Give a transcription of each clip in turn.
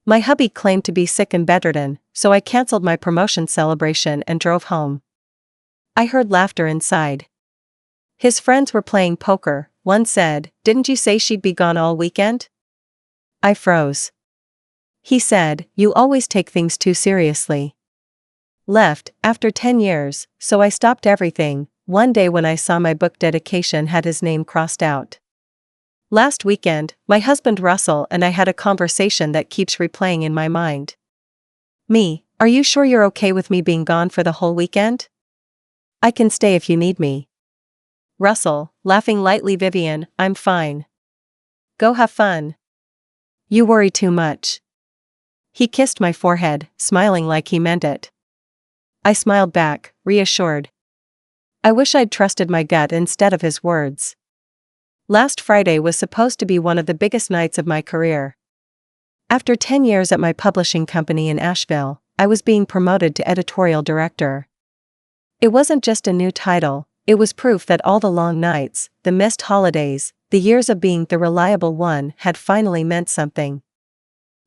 My hubby claimed to be sick and bedridden, so I canceled my promotion celebration and drove home. I heard laughter inside. His friends were playing poker. One said, "Didn't you say she'd be gone all weekend?" I froze. He said, "You always take things too seriously." Left, after 10 years, so I stopped everything, one day when I saw my book dedication had his name crossed out. Last weekend, my husband Russell and I had a conversation that keeps replaying in my mind. Me, are you sure you're okay with me being gone for the whole weekend? I can stay if you need me. Russell, laughing lightly. Vivian, I'm fine. Go have fun. You worry too much. He kissed my forehead, smiling like he meant it. I smiled back, reassured. I wish I'd trusted my gut instead of his words. Last Friday was supposed to be one of the biggest nights of my career. After 10 years at my publishing company in Asheville, I was being promoted to editorial director. It wasn't just a new title, it was proof that all the long nights, the missed holidays, the years of being the reliable one had finally meant something.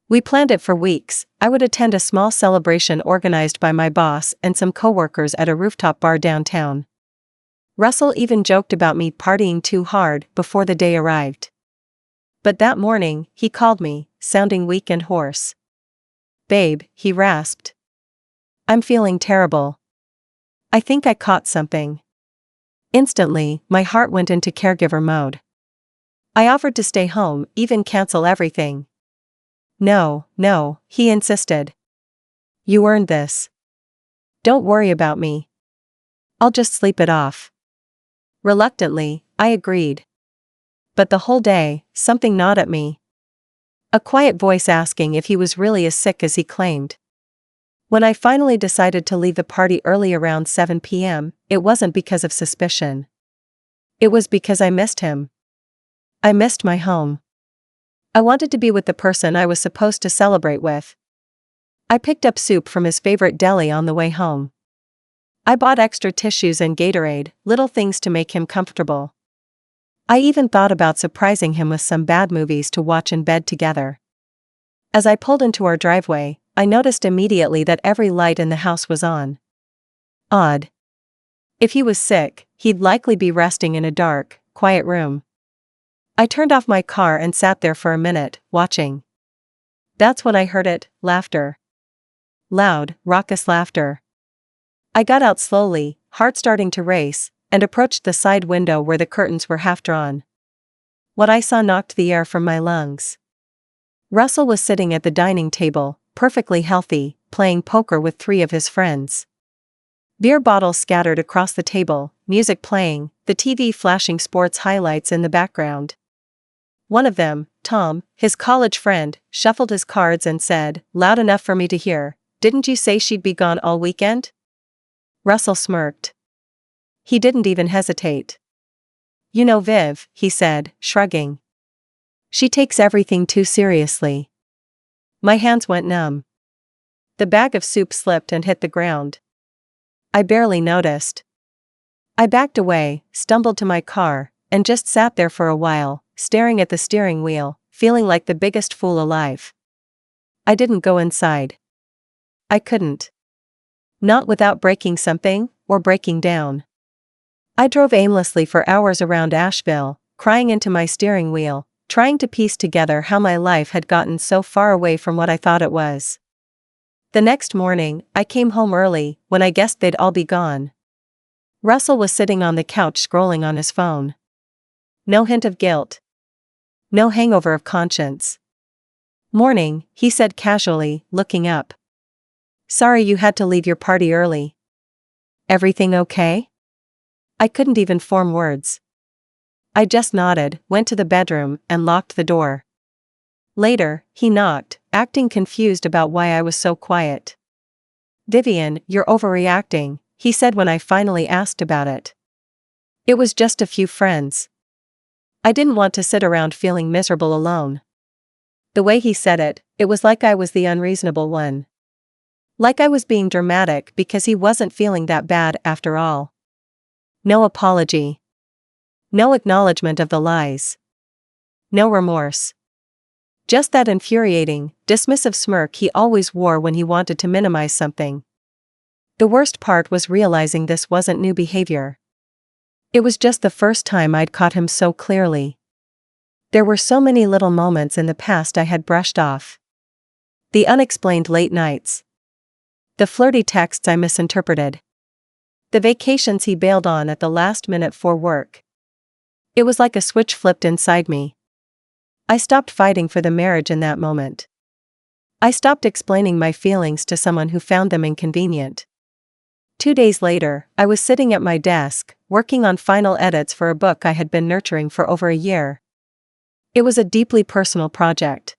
We planned it for weeks. I would attend a small celebration organized by my boss and some coworkers at a rooftop bar downtown. Russell even joked about me partying too hard before the day arrived. But that morning, he called me, sounding weak and hoarse. "Babe," he rasped. "I'm feeling terrible. I think I caught something." Instantly, my heart went into caregiver mode. I offered to stay home, even cancel everything. No, he insisted. "You earned this. Don't worry about me. I'll just sleep it off." Reluctantly, I agreed. But the whole day, something gnawed at me. A quiet voice asking if he was really as sick as he claimed. When I finally decided to leave the party early around 7 p.m., it wasn't because of suspicion. It was because I missed him. I missed my home. I wanted to be with the person I was supposed to celebrate with. I picked up soup from his favorite deli on the way home. I bought extra tissues and Gatorade, little things to make him comfortable. I even thought about surprising him with some bad movies to watch in bed together. As I pulled into our driveway, I noticed immediately that every light in the house was on. Odd. If he was sick, he'd likely be resting in a dark, quiet room. I turned off my car and sat there for a minute, watching. That's when I heard it, laughter. Loud, raucous laughter. I got out slowly, heart starting to race, and approached the side window where the curtains were half drawn. What I saw knocked the air from my lungs. Russell was sitting at the dining table, perfectly healthy, playing poker with 3 of his friends. Beer bottles scattered across the table, music playing, the TV flashing sports highlights in the background. One of them, Tom, his college friend, shuffled his cards and said, loud enough for me to hear, "Didn't you say she'd be gone all weekend?" Russell smirked. He didn't even hesitate. "You know Viv," he said, shrugging. "She takes everything too seriously." My hands went numb. The bag of soup slipped and hit the ground. I barely noticed. I backed away, stumbled to my car, and just sat there for a while, staring at the steering wheel, feeling like the biggest fool alive. I didn't go inside. I couldn't. Not without breaking something, or breaking down. I drove aimlessly for hours around Asheville, crying into my steering wheel, trying to piece together how my life had gotten so far away from what I thought it was. The next morning, I came home early, when I guessed they'd all be gone. Russell was sitting on the couch scrolling on his phone. No hint of guilt. No hangover of conscience. "Morning," he said casually, looking up. "Sorry you had to leave your party early. Everything okay?" I couldn't even form words. I just nodded, went to the bedroom, and locked the door. Later, he knocked, acting confused about why I was so quiet. "Vivian, you're overreacting," he said when I finally asked about it. "It was just a few friends. I didn't want to sit around feeling miserable alone." The way he said it, it was like I was the unreasonable one. Like I was being dramatic because he wasn't feeling that bad after all. No apology. No acknowledgement of the lies. No remorse. Just that infuriating, dismissive smirk he always wore when he wanted to minimize something. The worst part was realizing this wasn't new behavior. It was just the first time I'd caught him so clearly. There were so many little moments in the past I had brushed off. The unexplained late nights. The flirty texts I misinterpreted. The vacations he bailed on at the last minute for work. It was like a switch flipped inside me. I stopped fighting for the marriage in that moment. I stopped explaining my feelings to someone who found them inconvenient. 2 days later, I was sitting at my desk, working on final edits for a book I had been nurturing for over a year. It was a deeply personal project.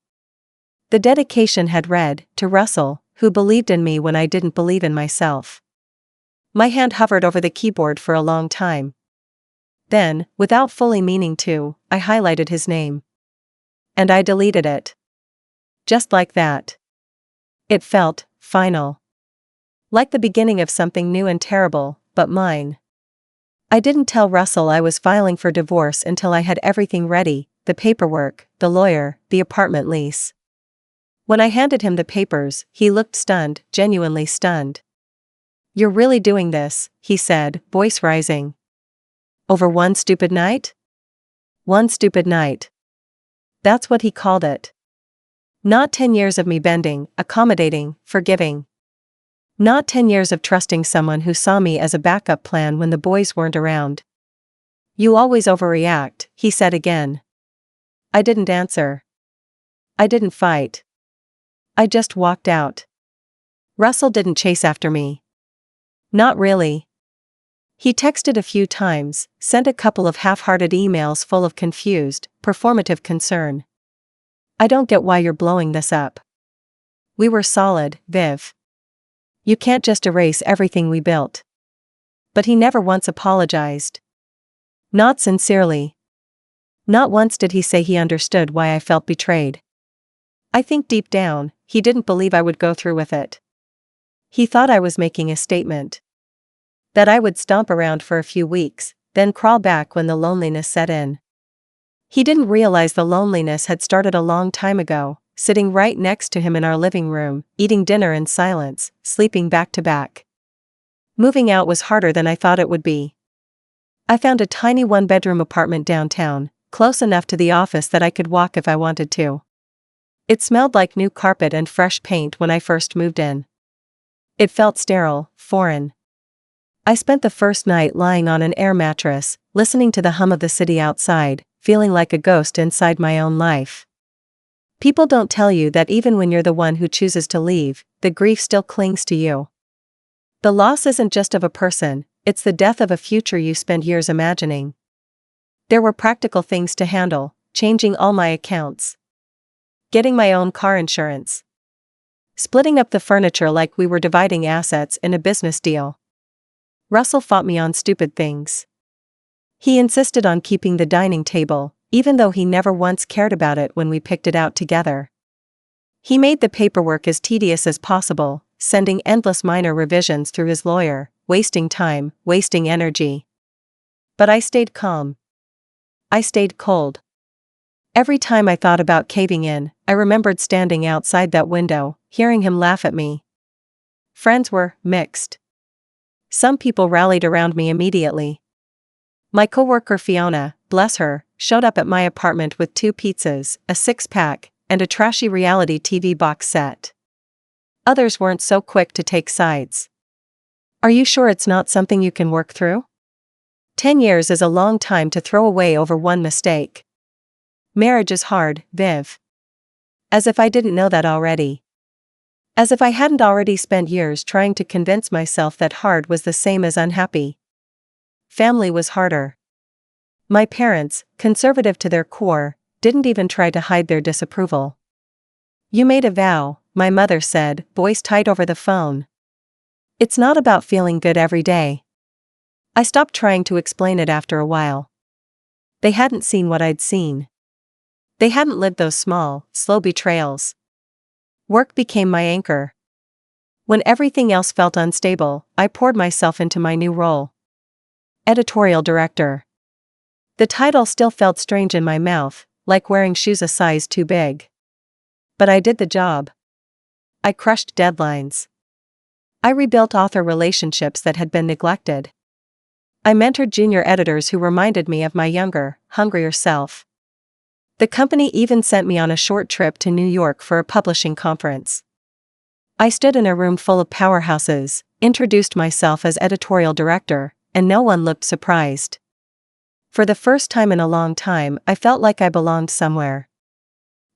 The dedication had read, "To Russell, who believed in me when I didn't believe in myself." My hand hovered over the keyboard for a long time. Then, without fully meaning to, I highlighted his name. And I deleted it. Just like that. It felt final. Like the beginning of something new and terrible, but mine. I didn't tell Russell I was filing for divorce until I had everything ready, the paperwork, the lawyer, the apartment lease. When I handed him the papers, he looked stunned, genuinely stunned. "You're really doing this," he said, voice rising. "Over one stupid night?" One stupid night. That's what he called it. Not 10 years of me bending, accommodating, forgiving. Not 10 years of trusting someone who saw me as a backup plan when the boys weren't around. "You always overreact," he said again. I didn't answer. I didn't fight. I just walked out. Russell didn't chase after me. Not really. He texted a few times, sent a couple of half-hearted emails full of confused, performative concern. "I don't get why you're blowing this up. We were solid, Viv. You can't just erase everything we built." But he never once apologized. Not sincerely. Not once did he say he understood why I felt betrayed. I think deep down, he didn't believe I would go through with it. He thought I was making a statement. That I would stomp around for a few weeks, then crawl back when the loneliness set in. He didn't realize the loneliness had started a long time ago, sitting right next to him in our living room, eating dinner in silence, sleeping back to back. Moving out was harder than I thought it would be. I found a tiny one-bedroom apartment downtown, close enough to the office that I could walk if I wanted to. It smelled like new carpet and fresh paint when I first moved in. It felt sterile, foreign. I spent the first night lying on an air mattress, listening to the hum of the city outside, feeling like a ghost inside my own life. People don't tell you that even when you're the one who chooses to leave, the grief still clings to you. The loss isn't just of a person, it's the death of a future you spend years imagining. There were practical things to handle, changing all my accounts. Getting my own car insurance. Splitting up the furniture like we were dividing assets in a business deal. Russell fought me on stupid things. He insisted on keeping the dining table, even though he never once cared about it when we picked it out together. He made the paperwork as tedious as possible, sending endless minor revisions through his lawyer, wasting time, wasting energy. But I stayed calm. I stayed cold. Every time I thought about caving in, I remembered standing outside that window, hearing him laugh at me. Friends were mixed. Some people rallied around me immediately. My coworker Fiona, bless her, showed up at my apartment with 2 pizzas, a 6-pack, and a trashy reality TV box set. Others weren't so quick to take sides. "Are you sure it's not something you can work through? 10 years is a long time to throw away over one mistake. Marriage is hard, Viv." As if I didn't know that already. As if I hadn't already spent years trying to convince myself that hard was the same as unhappy. Family was harder. My parents, conservative to their core, didn't even try to hide their disapproval. "You made a vow," my mother said, voice tight over the phone. "It's not about feeling good every day." I stopped trying to explain it after a while. They hadn't seen what I'd seen. They hadn't lived those small, slow betrayals. Work became my anchor. When everything else felt unstable, I poured myself into my new role. Editorial director. The title still felt strange in my mouth, like wearing shoes a size too big. But I did the job. I crushed deadlines. I rebuilt author relationships that had been neglected. I mentored junior editors who reminded me of my younger, hungrier self. The company even sent me on a short trip to New York for a publishing conference. I stood in a room full of powerhouses, introduced myself as editorial director, and no one looked surprised. For the first time in a long time, I felt like I belonged somewhere.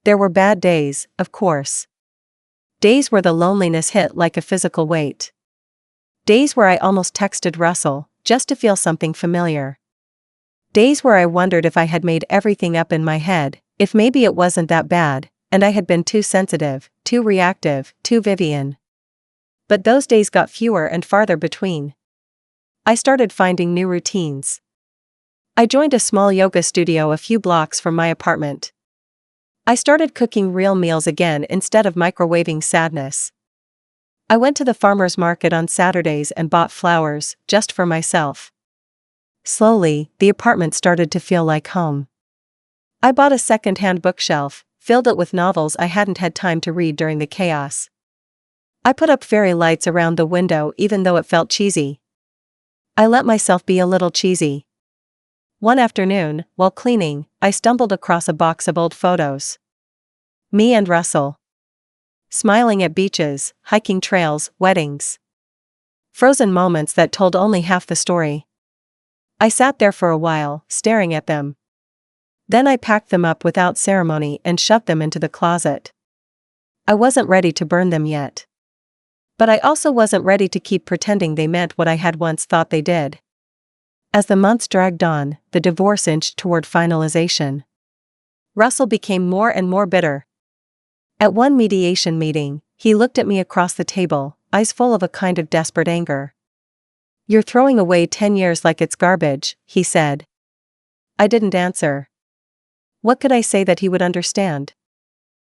There were bad days, of course. Days where the loneliness hit like a physical weight. Days where I almost texted Russell, just to feel something familiar. Days where I wondered if I had made everything up in my head, if maybe it wasn't that bad, and I had been too sensitive, too reactive, too Vivian. But those days got fewer and farther between. I started finding new routines. I joined a small yoga studio a few blocks from my apartment. I started cooking real meals again instead of microwaving sadness. I went to the farmer's market on Saturdays and bought flowers, just for myself. Slowly, the apartment started to feel like home. I bought a second-hand bookshelf, filled it with novels I hadn't had time to read during the chaos. I put up fairy lights around the window even though it felt cheesy. I let myself be a little cheesy. One afternoon, while cleaning, I stumbled across a box of old photos. Me and Russell. Smiling at beaches, hiking trails, weddings. Frozen moments that told only half the story. I sat there for a while, staring at them. Then I packed them up without ceremony and shoved them into the closet. I wasn't ready to burn them yet. But I also wasn't ready to keep pretending they meant what I had once thought they did. As the months dragged on, the divorce inched toward finalization. Russell became more and more bitter. At one mediation meeting, he looked at me across the table, eyes full of a kind of desperate anger. "You're throwing away 10 years like it's garbage," he said. I didn't answer. What could I say that he would understand?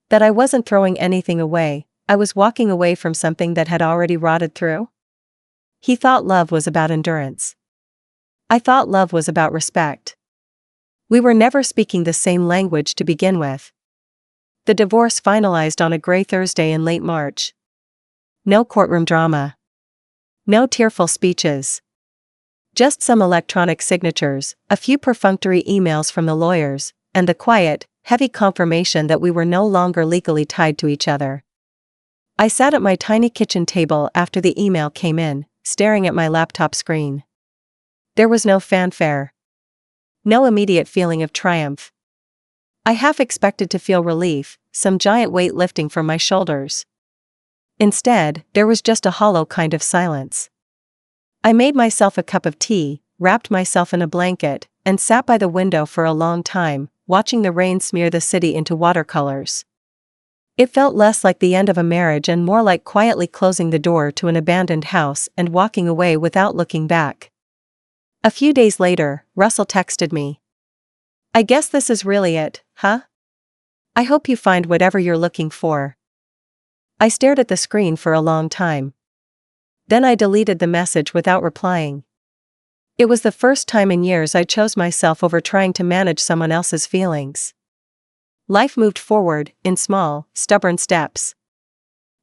That I wasn't throwing anything away, I was walking away from something that had already rotted through? He thought love was about endurance. I thought love was about respect. We were never speaking the same language to begin with. The divorce finalized on a gray Thursday in late March. No courtroom drama. No tearful speeches. Just some electronic signatures, a few perfunctory emails from the lawyers, and the quiet, heavy confirmation that we were no longer legally tied to each other. I sat at my tiny kitchen table after the email came in, staring at my laptop screen. There was no fanfare. No immediate feeling of triumph. I half expected to feel relief, some giant weight lifting from my shoulders. Instead, there was just a hollow kind of silence. I made myself a cup of tea, wrapped myself in a blanket, and sat by the window for a long time, watching the rain smear the city into watercolors. It felt less like the end of a marriage and more like quietly closing the door to an abandoned house and walking away without looking back. A few days later, Russell texted me. "I guess this is really it, huh? I hope you find whatever you're looking for." I stared at the screen for a long time. Then I deleted the message without replying. It was the first time in years I chose myself over trying to manage someone else's feelings. Life moved forward, in small, stubborn steps.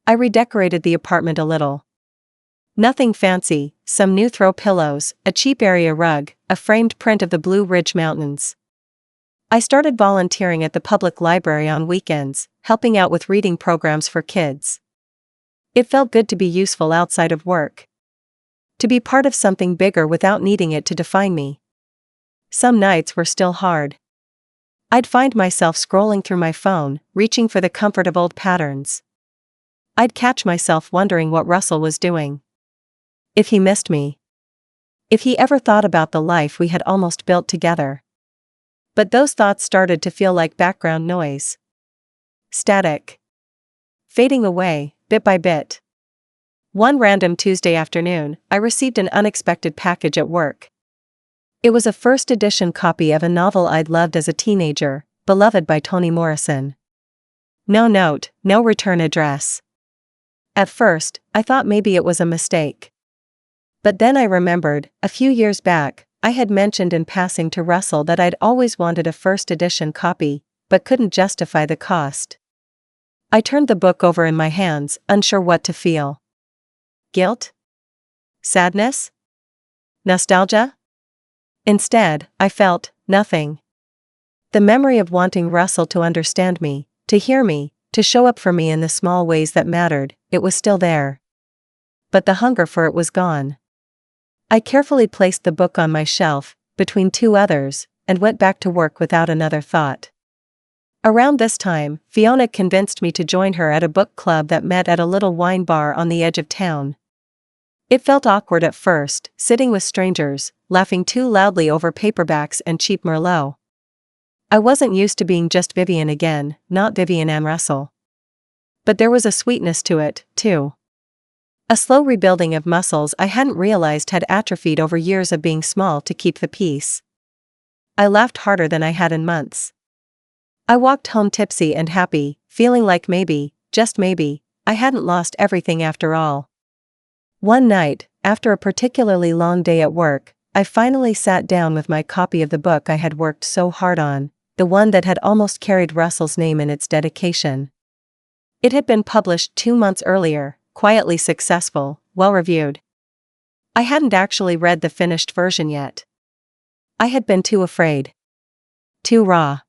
I redecorated the apartment a little. Nothing fancy, some new throw pillows, a cheap area rug, a framed print of the Blue Ridge Mountains. I started volunteering at the public library on weekends, helping out with reading programs for kids. It felt good to be useful outside of work. To be part of something bigger without needing it to define me. Some nights were still hard. I'd find myself scrolling through my phone, reaching for the comfort of old patterns. I'd catch myself wondering what Russell was doing. If he missed me. If he ever thought about the life we had almost built together. But those thoughts started to feel like background noise. Static. Fading away, bit by bit. One random Tuesday afternoon, I received an unexpected package at work. It was a first edition copy of a novel I'd loved as a teenager, Beloved by Toni Morrison. No note, no return address. At first, I thought maybe it was a mistake. But then I remembered, a few years back, I had mentioned in passing to Russell that I'd always wanted a first edition copy, but couldn't justify the cost. I turned the book over in my hands, unsure what to feel. Guilt? Sadness? Nostalgia? Instead, I felt nothing. The memory of wanting Russell to understand me, to hear me, to show up for me in the small ways that mattered, it was still there. But the hunger for it was gone. I carefully placed the book on my shelf, between two others, and went back to work without another thought. Around this time, Fiona convinced me to join her at a book club that met at a little wine bar on the edge of town. It felt awkward at first, sitting with strangers, laughing too loudly over paperbacks and cheap Merlot. I wasn't used to being just Vivian again, not Vivian Ann Russell. But there was a sweetness to it, too. A slow rebuilding of muscles I hadn't realized had atrophied over years of being small to keep the peace. I laughed harder than I had in months. I walked home tipsy and happy, feeling like maybe, just maybe, I hadn't lost everything after all. One night, after a particularly long day at work, I finally sat down with my copy of the book I had worked so hard on, the one that had almost carried Russell's name in its dedication. It had been published 2 months earlier, quietly successful, well-reviewed. I hadn't actually read the finished version yet. I had been too afraid. Too raw.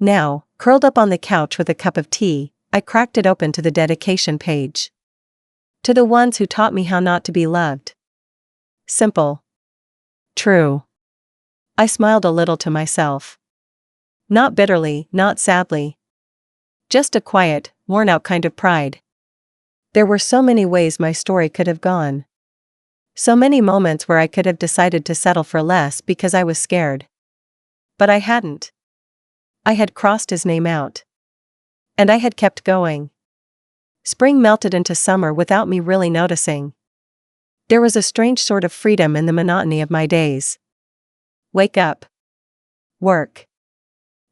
Now, curled up on the couch with a cup of tea, I cracked it open to the dedication page. To the ones who taught me how not to be loved. Simple. True. I smiled a little to myself. Not bitterly, not sadly. Just a quiet, worn-out kind of pride. There were so many ways my story could have gone. So many moments where I could have decided to settle for less because I was scared. But I hadn't. I had crossed his name out. And I had kept going. Spring melted into summer without me really noticing. There was a strange sort of freedom in the monotony of my days. Wake up. Work.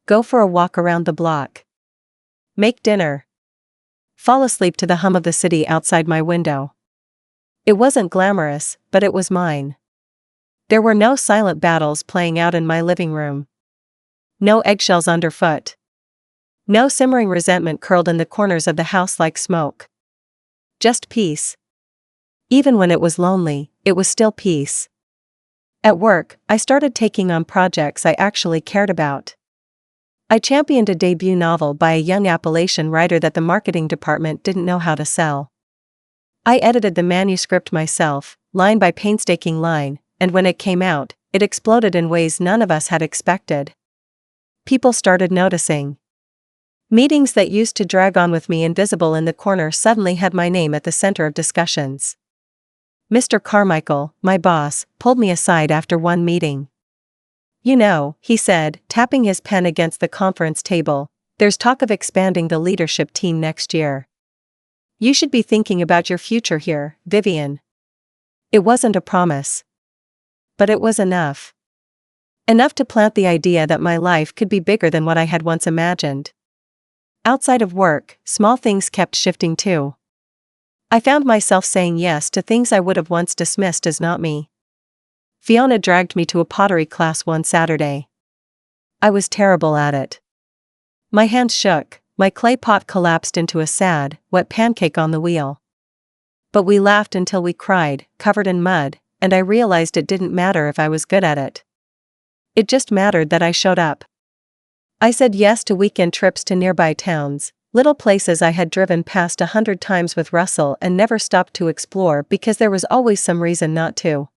Go for a walk around the block. Make dinner. Fall asleep to the hum of the city outside my window. It wasn't glamorous, but it was mine. There were no silent battles playing out in my living room. No eggshells underfoot. No simmering resentment curled in the corners of the house like smoke. Just peace. Even when it was lonely, it was still peace. At work, I started taking on projects I actually cared about. I championed a debut novel by a young Appalachian writer that the marketing department didn't know how to sell. I edited the manuscript myself, line by painstaking line, and when it came out, it exploded in ways none of us had expected. People started noticing. Meetings that used to drag on with me invisible in the corner suddenly had my name at the center of discussions. Mr. Carmichael, my boss, pulled me aside after one meeting. "You know," he said, tapping his pen against the conference table, "there's talk of expanding the leadership team next year. You should be thinking about your future here, Vivian." It wasn't a promise. But it was enough. Enough to plant the idea that my life could be bigger than what I had once imagined. Outside of work, small things kept shifting too. I found myself saying yes to things I would have once dismissed as not me. Fiona dragged me to a pottery class one Saturday. I was terrible at it. My hands shook, my clay pot collapsed into a sad, wet pancake on the wheel. But we laughed until we cried, covered in mud, and I realized it didn't matter if I was good at it. It just mattered that I showed up. I said yes to weekend trips to nearby towns, little places I had driven past 100 times with Russell and never stopped to explore because there was always some reason not to.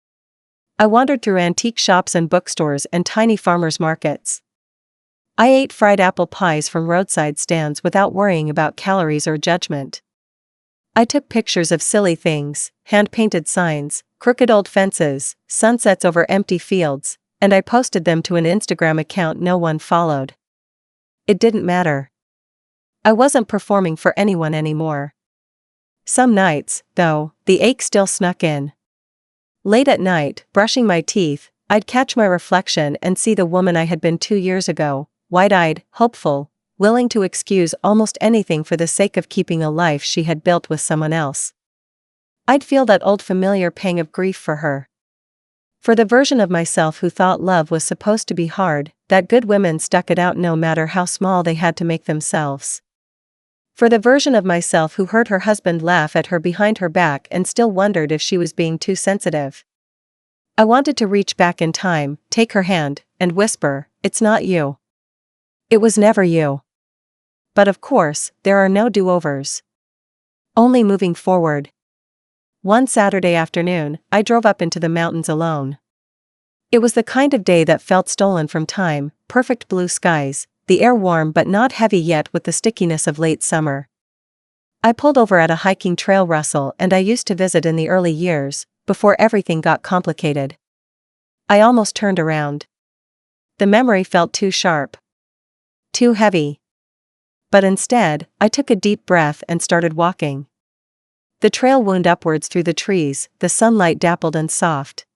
I wandered through antique shops and bookstores and tiny farmers markets. I ate fried apple pies from roadside stands without worrying about calories or judgment. I took pictures of silly things, hand-painted signs, crooked old fences, sunsets over empty fields, and I posted them to an Instagram account no one followed. It didn't matter. I wasn't performing for anyone anymore. Some nights, though, the ache still snuck in. Late at night, brushing my teeth, I'd catch my reflection and see the woman I had been 2 years ago, wide-eyed, hopeful, willing to excuse almost anything for the sake of keeping a life she had built with someone else. I'd feel that old familiar pang of grief for her. For the version of myself who thought love was supposed to be hard, that good women stuck it out no matter how small they had to make themselves. For the version of myself who heard her husband laugh at her behind her back and still wondered if she was being too sensitive. I wanted to reach back in time, take her hand, and whisper, "It's not you. It was never you." But of course, there are no do-overs. Only moving forward. One Saturday afternoon, I drove up into the mountains alone. It was the kind of day that felt stolen from time, perfect blue skies, the air warm but not heavy yet with the stickiness of late summer. I pulled over at a hiking trail Russell and I used to visit in the early years, before everything got complicated. I almost turned around. The memory felt too sharp. Too heavy. But instead, I took a deep breath and started walking. The trail wound upwards through the trees, the sunlight dappled and soft.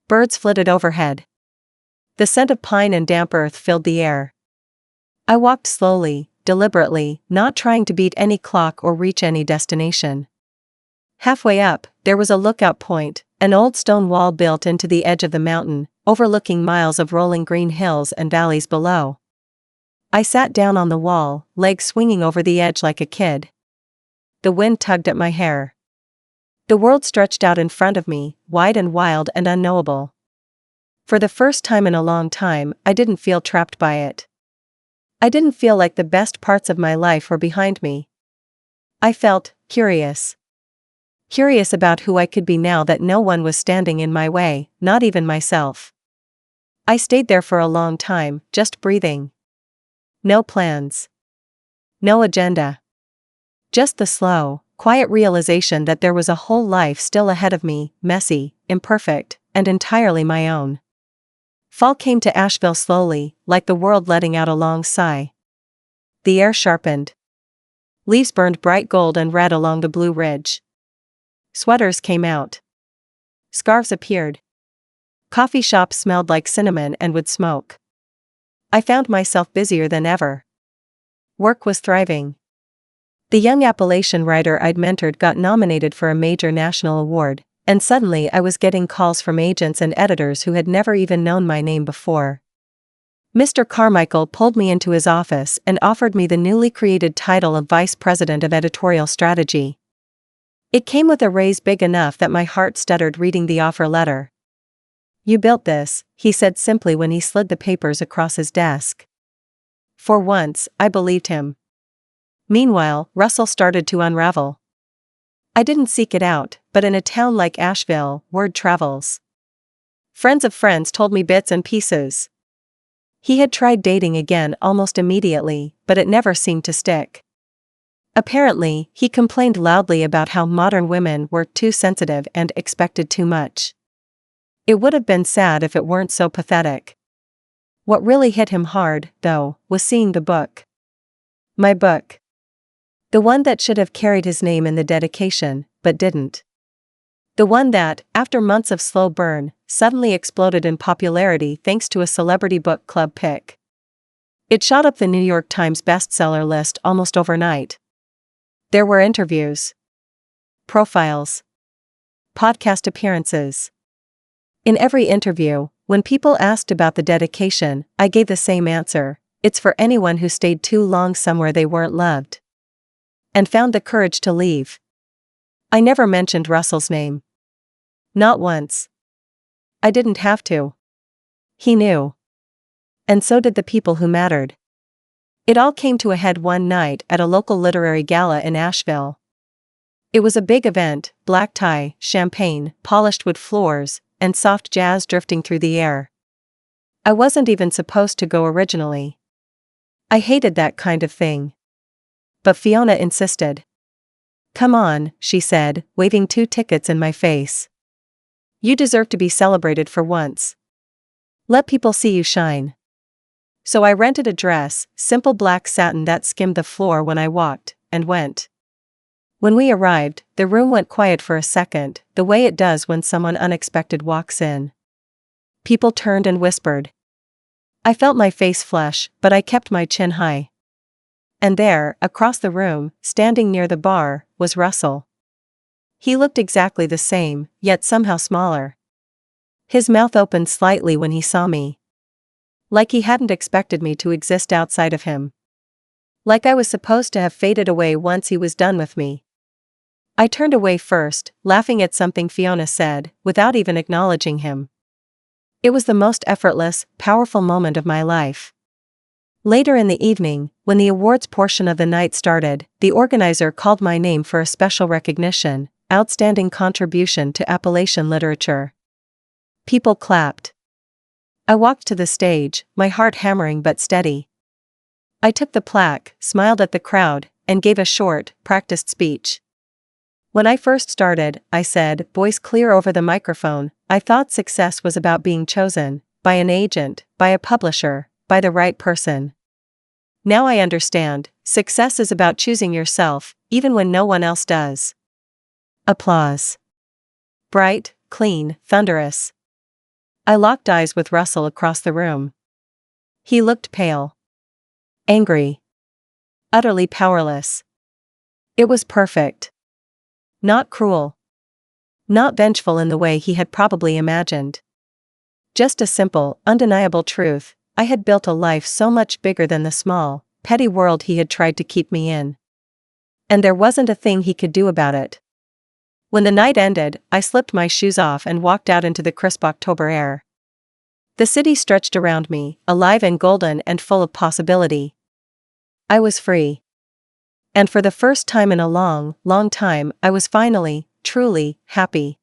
Birds flitted overhead. The scent of pine and damp earth filled the air. I walked slowly, deliberately, not trying to beat any clock or reach any destination. Halfway up, there was a lookout point, an old stone wall built into the edge of the mountain, overlooking miles of rolling green hills and valleys below. I sat down on the wall, legs swinging over the edge like a kid. The wind tugged at my hair. The world stretched out in front of me, wide and wild and unknowable. For the first time in a long time, I didn't feel trapped by it. I didn't feel like the best parts of my life were behind me. I felt curious. Curious about who I could be now that no one was standing in my way, not even myself. I stayed there for a long time, just breathing. No plans. No agenda. Just the slow, quiet realization that there was a whole life still ahead of me, messy, imperfect, and entirely my own. Fall came to Asheville slowly, like the world letting out a long sigh. The air sharpened. Leaves burned bright gold and red along the blue ridge. Sweaters came out. Scarves appeared. Coffee shops smelled like cinnamon and wood smoke. I found myself busier than ever. Work was thriving. The young Appalachian writer I'd mentored got nominated for a major national award, and suddenly I was getting calls from agents and editors who had never even known my name before. Mr. Carmichael pulled me into his office and offered me the newly created title of Vice President of Editorial Strategy. It came with a raise big enough that my heart stuttered reading the offer letter. "You built this," he said simply when he slid the papers across his desk. For once, I believed him. Meanwhile, Russell started to unravel. I didn't seek it out, but in a town like Asheville, word travels. Friends of friends told me bits and pieces. He had tried dating again almost immediately, but it never seemed to stick. Apparently, he complained loudly about how modern women were too sensitive and expected too much. It would have been sad if it weren't so pathetic. What really hit him hard, though, was seeing the book. My book. The one that should have carried his name in the dedication, but didn't. The one that, after months of slow burn, suddenly exploded in popularity thanks to a celebrity book club pick. It shot up the New York Times bestseller list almost overnight. There were interviews, profiles, podcast appearances. In every interview, when people asked about the dedication, I gave the same answer: it's for anyone who stayed too long somewhere they weren't loved. And found the courage to leave. I never mentioned Russell's name. Not once. I didn't have to. He knew. And so did the people who mattered. It all came to a head one night at a local literary gala in Asheville. It was a big event, black tie, champagne, polished wood floors, and soft jazz drifting through the air. I wasn't even supposed to go originally. I hated that kind of thing. But Fiona insisted. "Come on," she said, waving 2 tickets in my face. "You deserve to be celebrated for once. Let people see you shine." So I rented a dress, simple black satin that skimmed the floor when I walked, and went. When we arrived, the room went quiet for a second, the way it does when someone unexpected walks in. People turned and whispered. I felt my face flush, but I kept my chin high. And there, across the room, standing near the bar, was Russell. He looked exactly the same, yet somehow smaller. His mouth opened slightly when he saw me. Like he hadn't expected me to exist outside of him. Like I was supposed to have faded away once he was done with me. I turned away first, laughing at something Fiona said, without even acknowledging him. It was the most effortless, powerful moment of my life. Later in the evening, when the awards portion of the night started, the organizer called my name for a special recognition, outstanding contribution to Appalachian literature. People clapped. I walked to the stage, my heart hammering but steady. I took the plaque, smiled at the crowd, and gave a short, practiced speech. When I first started, I said, voice clear over the microphone, I thought success was about being chosen, by an agent, by a publisher, by the right person. Now I understand, success is about choosing yourself, even when no one else does. Applause. Bright, clean, thunderous. I locked eyes with Russell across the room. He looked pale. Angry. Utterly powerless. It was perfect. Not cruel. Not vengeful in the way he had probably imagined. Just a simple, undeniable truth, I had built a life so much bigger than the small, petty world he had tried to keep me in. And there wasn't a thing he could do about it. When the night ended, I slipped my shoes off and walked out into the crisp October air. The city stretched around me, alive and golden and full of possibility. I was free. And for the first time in a long, long time, I was finally, truly, happy.